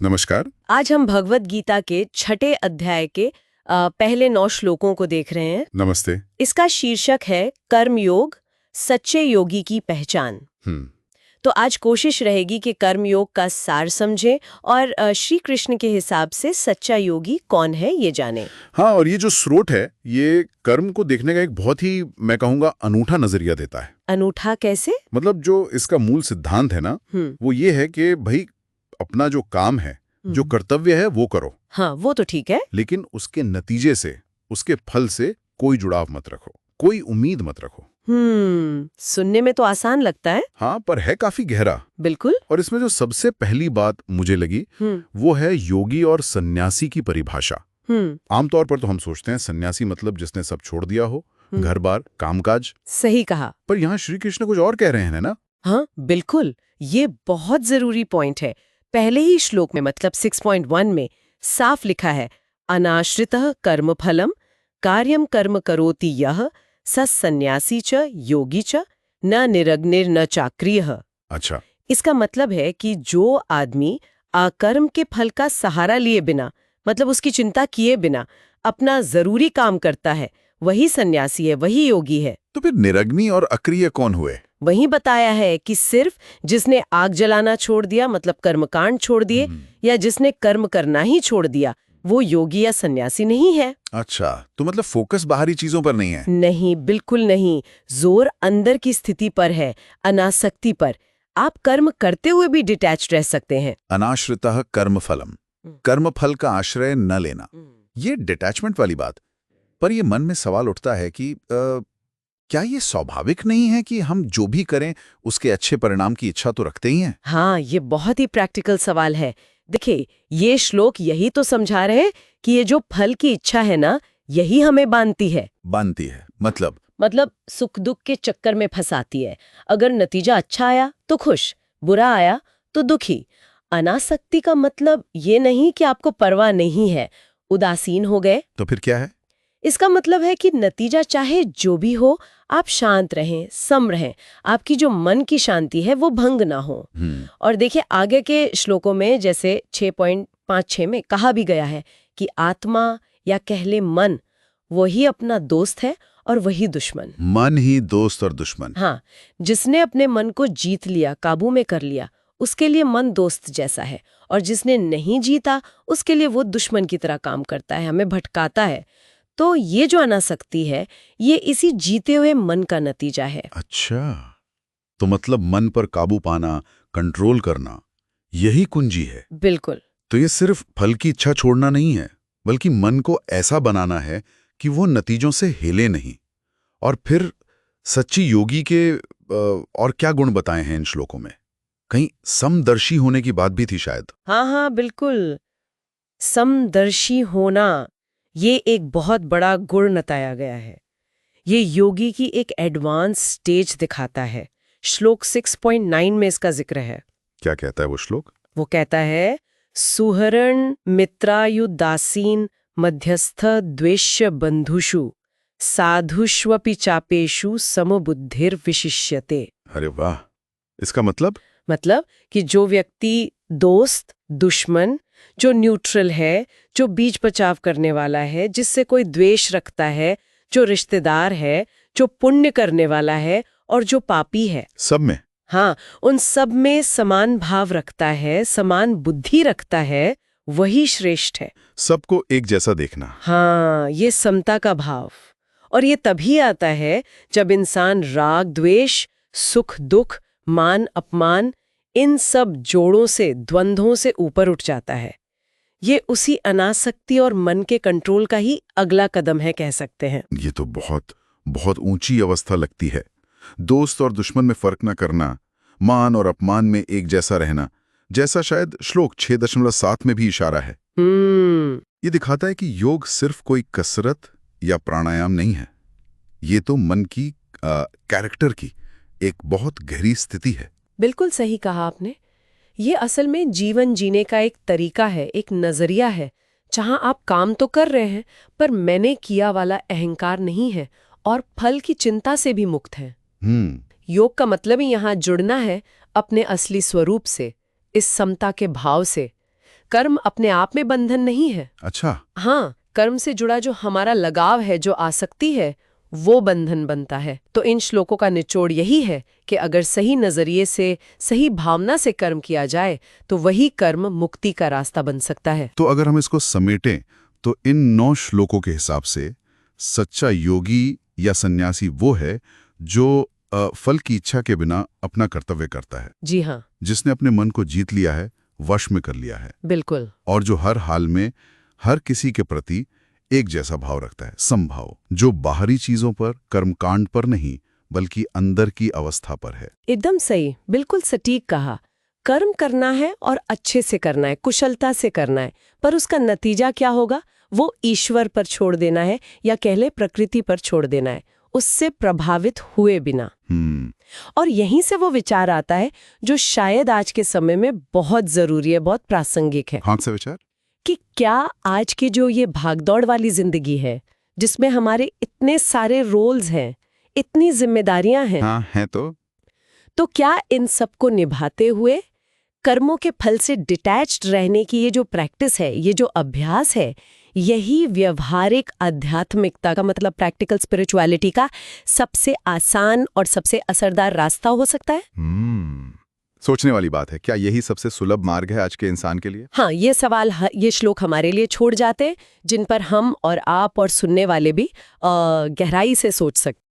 नमस्कार। आज हम भगवत गीता के छठे अध्याय के पहले 9 श्लोकों को देख रहे हैं। नमस्ते। इसका शीर्षक है कर्मयोग, सच्चे योगी की पहचान। तो आज कोशिश रहेगी कि कर्मयोग का सार समझें और श्री कृष्ण के हिसाब से सच्चा योगी कौन है ये जानें। हाँ, और ये जो स्रोत है ये कर्म को देखने का एक बहुत ही, मैं कहूँगा, अनूठा नजरिया देता है। अनूठा कैसे? मतलब जो इसका मूल सिद्धांत है ना, वो ये है कि भाई अपना जो काम है, जो कर्तव्य है वो करो। हाँ, वो तो ठीक है। लेकिन उसके नतीजे से, उसके फल से कोई जुड़ाव मत रखो, कोई उम्मीद मत रखो। सुनने में तो आसान लगता है। हाँ, पर है काफी गहरा। बिल्कुल। और इसमें जो सबसे पहली बात मुझे लगी वो है योगी और सन्यासी की परिभाषा। आमतौर पर तो हम सोचते हैं सन्यासी मतलब जिसने सब छोड़ दिया हो, घर बार, कामकाज। सही कहा। पर यहाँ श्री कृष्ण कुछ और कह रहे हैं ना? हाँ, बिल्कुल। ये बहुत जरूरी पॉइंट है। पहले ही श्लोक में मतलब 6.1 में साफ लिखा है, अनाश्रितः कर्मफलम कार्यम कर्म करोति यः स सन्यासी च योगी च न निरग्निर न चाक्रियः। अच्छा। इसका मतलब है कि जो आदमी कर्म के फल का सहारा लिए बिना, मतलब उसकी चिंता किए बिना अपना जरूरी काम करता है, वही सन्यासी है, वही योगी है। तो फिर निरग्नि और अक्रिय कौन हुए? वही बताया है कि सिर्फ जिसने आग जलाना छोड़ दिया, मतलब कर्मकांड छोड़ दिए, या जिसने कर्म करना ही छोड़ दिया, वो योगी या सन्यासी नहीं है। अच्छा, तो मतलब फोकस बाहरी चीजों पर नहीं है? नहीं, बिल्कुल नहीं। जोर अंदर की स्थिति पर है, अनासक्ति पर। आप कर्म करते हुए भी डिटैच्ड रह सकते हैं। अनाश्रितः कर्मफलम, कर्मफल का आश्रय न लेना, ये डिटैचमेंट वाली बात। पर ये मन में सवाल उठता है कि क्या ये स्वाभाविक नहीं है कि हम जो भी करें उसके अच्छे परिणाम की इच्छा तो रखते ही हैं? हाँ, ये बहुत ही प्रैक्टिकल सवाल है। देखिए, ये श्लोक यही तो समझा रहे हैं कि ये जो फल की इच्छा है ना, यही हमें बांधती है। बांधती है मतलब सुख दुख के चक्कर में फंसाती है। अगर नतीजा अच्छा आया तो खुश, बुरा आया तो दुखी। अनासक्ति का मतलब ये नहीं कि आपको परवाह नहीं है, उदासीन हो गए। तो फिर क्या है? इसका मतलब है कि नतीजा चाहे जो भी हो, आप शांत रहें, सम रहें। आपकी जो मन की शांति है वो भंग ना हो। और देखिए आगे के श्लोकों में जैसे 6.56 में कहा भी गया है कि आत्मा या कह ले मन, वही अपना दोस्त है और वही दुश्मन। मन ही दोस्त और दुश्मन। हाँ, जिसने अपने मन को जीत लिया, काबू में कर लिया, उसके लिए मन दोस्त जैसा है, और जिसने नहीं जीता उसके लिए वो दुश्मन की तरह काम करता है, हमें भटकाता है। तो ये जो अनासक्ति है, ये इसी जीते हुए मन का नतीजा है। अच्छा, तो मतलब मन पर काबू पाना, कंट्रोल करना, यही कुंजी है। बिल्कुल। तो ये सिर्फ फल की इच्छा छोड़ना नहीं है, बल्कि मन को ऐसा बनाना है कि वो नतीजों से हिले नहीं। और फिर सच्ची योगी के और क्या गुण बताए हैं इन श्लोकों में? कहीं समदर्शी होने की बात भी थी शायद। हाँ, बिल्कुल। समदर्शी होना, ये एक बहुत बड़ा गुण बताया गया है। ये योगी की एक एडवांस स्टेज दिखाता है। श्लोक 6.9 में इसका जिक्र है। क्या कहता है वो श्लोक? वो कहता है, सुहरण मित्रायुदासीन मध्यस्थ द्वेष्य बंधुषु साधुष्वपि चापेषु समबुद्धिर विशिष्यते। अरे वाह! इसका मतलब कि जो व्यक्ति दोस्त, दुश्मन, जो न्यूट्रल है, जो बीच बचाव करने वाला है, जिससे कोई द्वेष रखता है, जो रिश्तेदार है, जो पुण्य करने वाला है और जो पापी है, सब में? हाँ, उन सब में समान भाव रखता है, समान बुद्धि रखता है, वही श्रेष्ठ है। सबको एक जैसा देखना। हाँ, ये समता का भाव। और ये तभी आता है जब इंसान राग द्वेष, सुख दुख, मान अपमान, इन सब जोड़ों से, द्वंद्वों से ऊपर उठ जाता है। ये उसी अनासक्ति और मन के कंट्रोल का ही अगला कदम है, कह सकते हैं। ये तो बहुत बहुत ऊंची अवस्था लगती है। दोस्त और दुश्मन में फर्क न करना, मान और अपमान में एक जैसा रहना, जैसा शायद श्लोक 6.7 में भी इशारा है। ये दिखाता है कि योग सिर्फ कोई कसरत या प्राणायाम नहीं है। ये तो मन की कैरेक्टर की एक बहुत गहरी स्थिति है। बिल्कुल सही कहा आपने। ये असल में जीवन जीने का एक तरीका है, एक नजरिया है, जहां आप काम तो कर रहे हैं पर मैंने किया वाला अहंकार नहीं है और फल की चिंता से भी मुक्त है। योग का मतलब ही यहाँ जुड़ना है अपने असली स्वरूप से, इस समता के भाव से। कर्म अपने आप में बंधन नहीं है। अच्छा। हाँ, कर्म से जुड़ा जो हमारा लगाव है, जो आसक्ति है, वो बंधन बनता है। तो इन श्लोकों का निचोड़ यही है कि अगर सही नजरिए से, सही भावना से कर्म किया जाए तो वही कर्म मुक्ति का रास्ता बन सकता है। तो अगर हम इसको समेटें तो इन 9 श्लोकों के हिसाब से सच्चा योगी या सन्यासी वो है जो फल की इच्छा के बिना अपना कर्तव्य करता है। जी हाँ, जिसने अपने मन को जीत लिया है, वश में कर लिया है। बिल्कुल। और जो हर हाल में हर किसी के प्रति एक जैसा भाव रखता है, समभाव, जो बाहरी चीजों पर, कर्मकांड पर नहीं बल्कि अंदर की अवस्था पर है। एकदम सही, बिल्कुल सटीक कहा। कर्म करना है और अच्छे से करना है, कुशलता से करना है, पर उसका नतीजा क्या होगा वो ईश्वर पर छोड़ देना है, या कह ले प्रकृति पर छोड़ देना है, उससे प्रभावित हुए बिना। और यहीं से वो विचार आता है जो शायद आज के समय में बहुत जरूरी है, बहुत प्रासंगिक है। हाँ, से विचार कि क्या आज की जो ये भागदौड़ वाली जिंदगी है, जिसमें हमारे इतने सारे रोल्स हैं, इतनी जिम्मेदारियां हैं, हाँ, हैं तो क्या इन सबको निभाते हुए कर्मों के फल से डिटैच्ड रहने की ये जो प्रैक्टिस है, ये जो अभ्यास है, यही व्यवहारिक आध्यात्मिकता का मतलब प्रैक्टिकल स्पिरिचुअलिटी का सबसे आसान और सबसे असरदार रास्ता हो सकता है? सोचने वाली बात है। क्या यही सबसे सुलभ मार्ग है आज के इंसान के लिए? हाँ, ये सवाल ये श्लोक हमारे लिए छोड़ जाते हैं, जिन पर हम और आप और सुनने वाले भी गहराई से सोच सकते हैं।